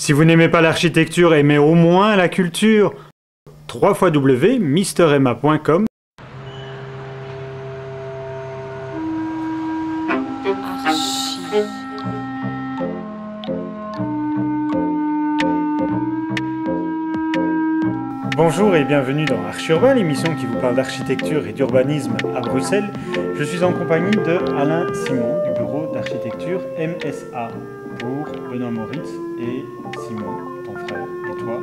Si vous n'aimez pas l'architecture, aimez au moins la culture. www.mremma.com. Bonjour et bienvenue dans Archurbain, l'émission qui vous parle d'architecture et d'urbanisme à Bruxelles. Je suis en compagnie de Alain Simon du bureau d'architecture MSA pour Benoît Moritz et Simon, ton frère, et toi,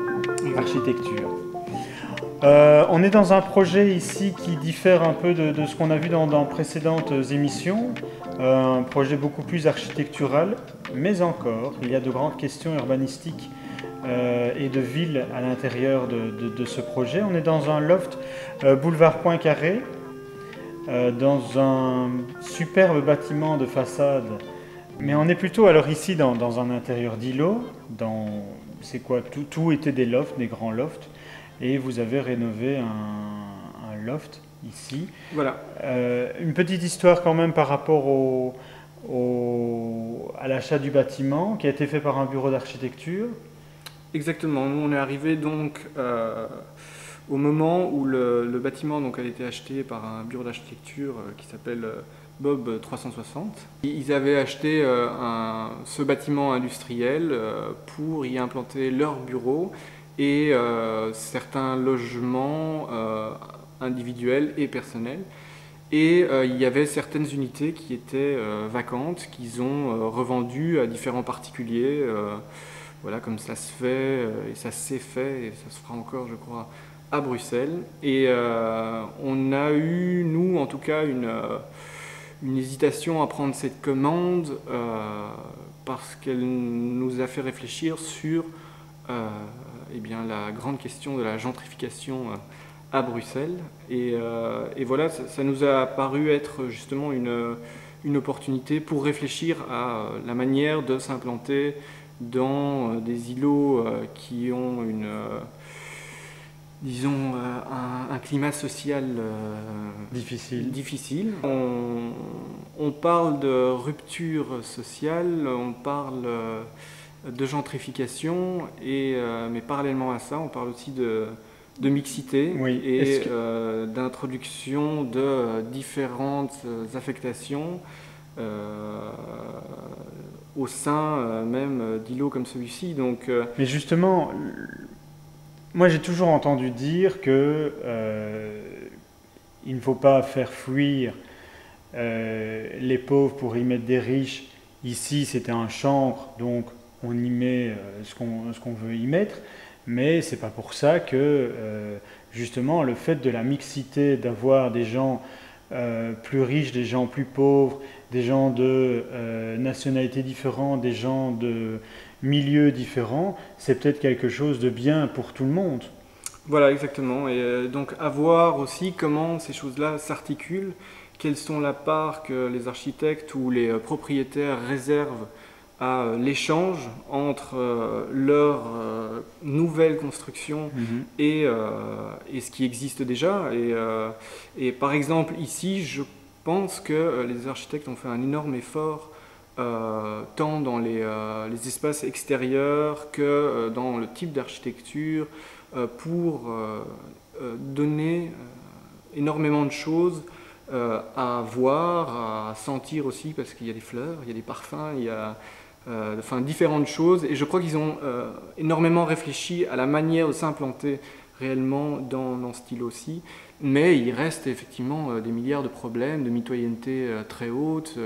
architecture. On est dans un projet ici qui diffère un peu de ce qu'on a vu dans précédentes émissions, un projet beaucoup plus architectural, mais encore, il y a de grandes questions urbanistiques et de ville à l'intérieur de ce projet. On est dans un loft boulevard Poincaré, dans un superbe bâtiment de façade, mais on est plutôt alors ici dans un intérieur d'îlot, c'est quoi, tout était des lofts, des grands lofts, et vous avez rénové un loft ici. Voilà. Une petite histoire quand même par rapport à l'achat du bâtiment qui a été fait par un bureau d'architecture. Exactement, nous on est arrivé donc au moment où le bâtiment donc, a été acheté par un bureau d'architecture qui s'appelle Bob 360. Ils avaient acheté ce bâtiment industriel pour y implanter leur bureau et certains logements individuels et personnels. Et il y avait certaines unités qui étaient vacantes, qu'ils ont revendues à différents particuliers. Voilà, comme ça se fait, et ça s'est fait, et ça se fera encore, je crois, à Bruxelles. Et on a eu, nous, en tout cas, une hésitation à prendre cette commande parce qu'elle nous a fait réfléchir sur eh bien, la grande question de la gentrification à Bruxelles. Et voilà, ça nous a paru être justement une opportunité pour réfléchir à la manière de s'implanter dans des îlots qui ont disons, un climat social difficile. On parle de rupture sociale, on parle de gentrification, mais parallèlement à ça, on parle aussi de mixité, oui. Et d'introduction de différentes affectations au sein même d'îlots comme celui-ci. Mais justement, moi j'ai toujours entendu dire que il ne faut pas faire fuir les pauvres pour y mettre des riches. Ici c'était un chantre, donc on y met ce qu'on veut y mettre, mais c'est pas pour ça que justement le fait de la mixité, d'avoir des gens plus riches, des gens plus pauvres, des gens de nationalités différentes, des gens de milieux différents, c'est peut-être quelque chose de bien pour tout le monde. Voilà, exactement. Et donc à voir aussi comment ces choses-là s'articulent, quelles sont la part que les architectes ou les propriétaires réservent à l'échange entre leur nouvelle construction et ce qui existe déjà. Et par exemple, ici, je pense que les architectes ont fait un énorme effort tant dans les espaces extérieurs que dans le type d'architecture pour donner énormément de choses à voir, à sentir aussi, parce qu'il y a des fleurs, il y a des parfums, il y a différentes choses. Et je crois qu'ils ont énormément réfléchi à la manière de s'implanter réellement dans ce style aussi. Mais il reste effectivement des milliards de problèmes, de mitoyenneté très haute.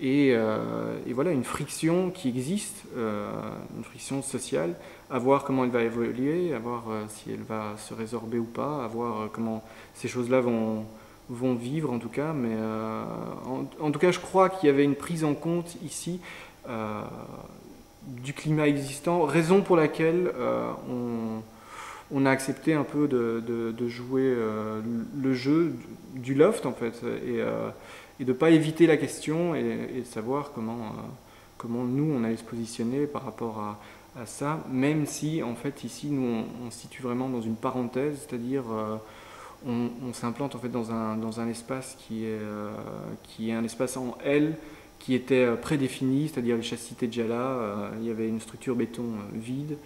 Et voilà, une friction qui existe, une friction sociale, à voir comment elle va évoluer, à voir si elle va se résorber ou pas, à voir comment ces choses-là vont vivre en tout cas. Mais en tout cas, je crois qu'il y avait une prise en compte ici du climat existant, raison pour laquelle on a accepté un peu de jouer le jeu du loft en fait, et de ne pas éviter la question et de savoir comment nous on allait se positionner par rapport à ça, même si en fait ici nous on se situe vraiment dans une parenthèse, c'est-à-dire on s'implante en fait dans un espace qui est un espace en L qui était prédéfinie, c'est-à-dire le châssis était déjà là, il y avait une structure béton vide,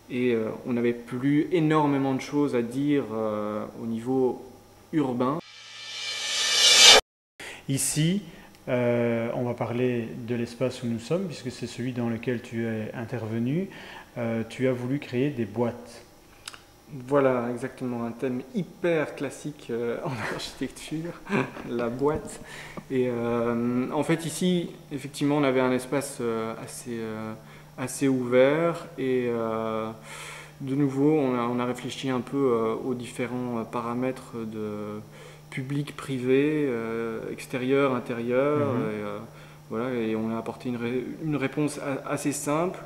et on n'avait plus énormément de choses à dire au niveau urbain. Ici, on va parler de l'espace où nous sommes, puisque c'est celui dans lequel tu es intervenu. Tu as voulu créer des boîtes. Voilà, exactement, un thème hyper classique en architecture, la boîte. Et en fait, ici, effectivement, on avait un espace assez ouvert. Et de nouveau, on a réfléchi un peu aux différents paramètres de public, privé, extérieur, intérieur. Et, voilà, et on a apporté une réponse assez simple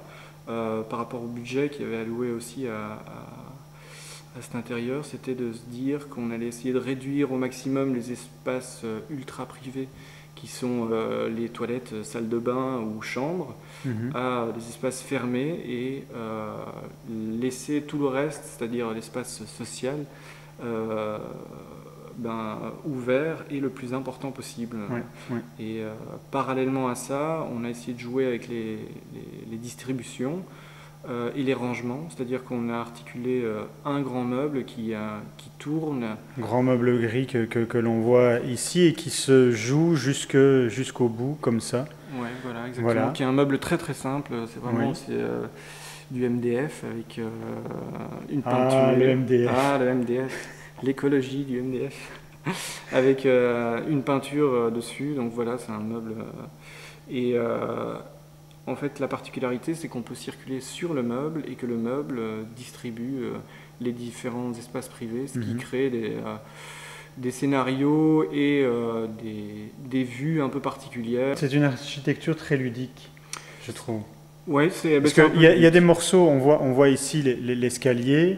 par rapport au budget qui avait alloué aussi à cet intérieur, c'était de se dire qu'on allait essayer de réduire au maximum les espaces ultra privés qui sont les toilettes, salles de bain ou chambres, à des espaces fermés et laisser tout le reste, c'est-à-dire l'espace social, ouvert et le plus important possible. Et parallèlement à ça, on a essayé de jouer avec les distributions et les rangements, c'est-à-dire qu'on a articulé un grand meuble qui tourne. Grand meuble gris que l'on voit ici et qui se joue jusqu'au bout, comme ça. Oui, voilà, exactement. Voilà. Qui est un meuble très très simple, c'est vraiment du MDF avec une peinture. Ah, le MDF. Ah, le MDF, l'écologie du MDF. Avec une peinture dessus, donc voilà, c'est un meuble. En fait, la particularité, c'est qu'on peut circuler sur le meuble et que le meuble distribue les différents espaces privés, ce qui crée des scénarios et des vues un peu particulières. C'est une architecture très ludique, je trouve. Oui, c'est... Parce qu'il y a des morceaux, on voit ici l'escalier,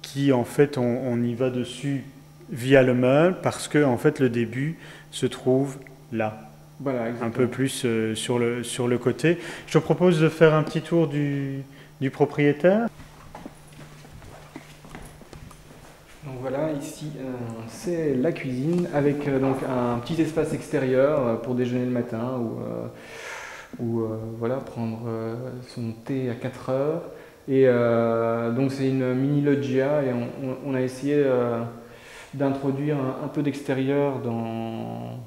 qui en fait, on y va dessus via le meuble, parce que en fait, le début se trouve là. Voilà, un peu plus sur le côté. Je te propose de faire un petit tour du propriétaire. Donc voilà, ici c'est la cuisine avec donc un petit espace extérieur pour déjeuner le matin ou voilà, prendre son thé à 4 heures. Et donc c'est une mini loggia et on a essayé d'introduire un peu d'extérieur dans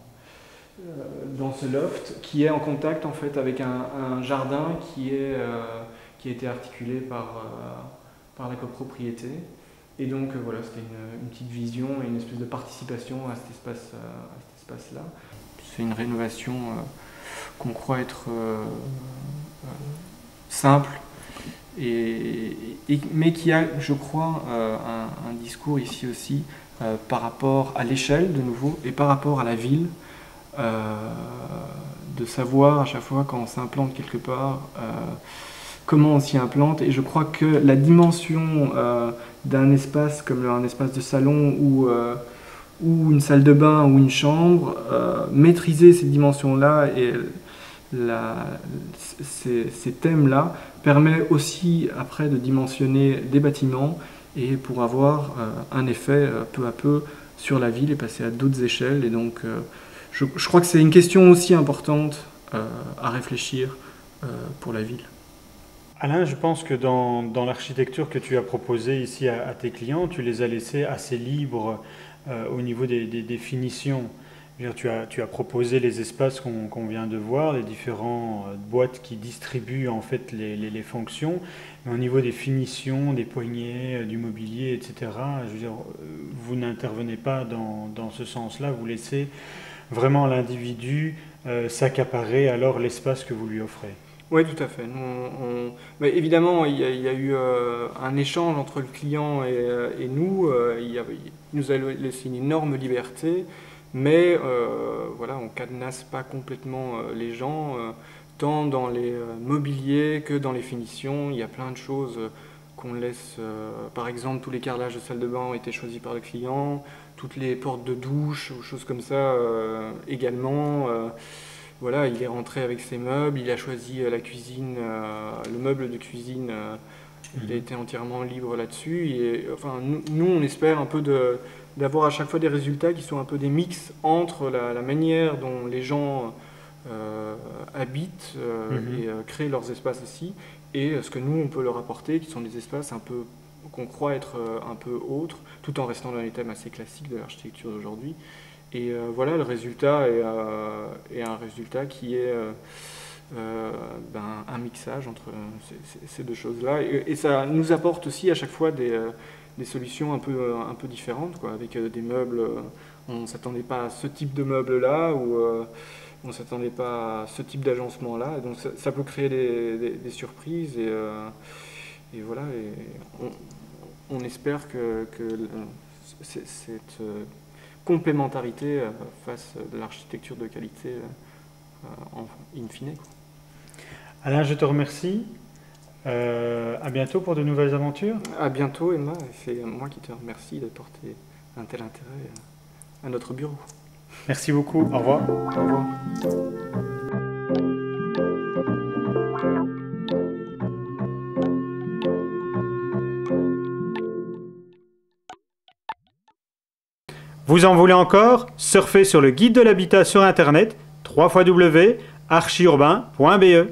ce loft qui est en contact en fait avec un jardin qui a été articulé par la copropriété. Et donc voilà, c'était une petite vision et une espèce de participation à cet espace-là. C'est une rénovation qu'on croit être simple, mais qui a, je crois, un discours ici aussi par rapport à l'échelle de nouveau et par rapport à la ville. De savoir à chaque fois quand on s'implante quelque part comment on s'y implante, et je crois que la dimension d'un espace comme un espace de salon ou une salle de bain ou une chambre, maîtriser ces dimensions-là et ces thèmes-là permet aussi après de dimensionner des bâtiments et pour avoir un effet peu à peu sur la ville et passer à d'autres échelles. Et donc je crois que c'est une question aussi importante à réfléchir pour la ville. Alain, je pense que dans l'architecture que tu as proposée ici à tes clients, tu les as laissés assez libres au niveau des finitions. Tu as proposé les espaces qu'on vient de voir, les différentes boîtes qui distribuent en fait les fonctions, mais au niveau des finitions, des poignées, du mobilier, etc., je veux dire, vous n'intervenez pas dans ce sens-là, vous laissez vraiment l'individu s'accaparer alors l'espace que vous lui offrez. Oui, tout à fait. Mais évidemment, il y a eu un échange entre le client et nous. Il nous a laissé une énorme liberté, mais voilà, on ne cadenasse pas complètement les gens, tant dans les mobiliers que dans les finitions. Il y a plein de choses qu'on laisse. Par exemple, tous les carrelages de salle de bain ont été choisis par le client, toutes les portes de douche ou choses comme ça également. Voilà, il est rentré avec ses meubles, il a choisi la cuisine, le meuble de cuisine, il a été entièrement libre là-dessus. Et enfin, nous, on espère un peu d'avoir à chaque fois des résultats qui sont un peu des mix entre la manière dont les gens habitent et créent leurs espaces aussi, et ce que nous on peut leur apporter, qui sont des espaces un peu qu'on croit être un peu autres, tout en restant dans les thèmes assez classiques de l'architecture d'aujourd'hui. Et voilà, le résultat est un résultat qui est un mixage entre ces deux choses-là. Et ça nous apporte aussi à chaque fois des solutions un peu différentes, quoi, avec des meubles. On ne s'attendait pas à ce type de meuble-là, ou on ne s'attendait pas à ce type d'agencement-là. Donc ça peut créer des surprises. Et voilà, on espère que cette complémentarité fasse de l'architecture de qualité in fine. Alain, je te remercie. À bientôt pour de nouvelles aventures. À bientôt, Emma. C'est moi qui te remercie d'apporter un tel intérêt à notre bureau. Merci beaucoup. Au revoir. Au revoir. Vous en voulez encore? Surfez sur le guide de l'habitat sur internet www.archiurbain.be.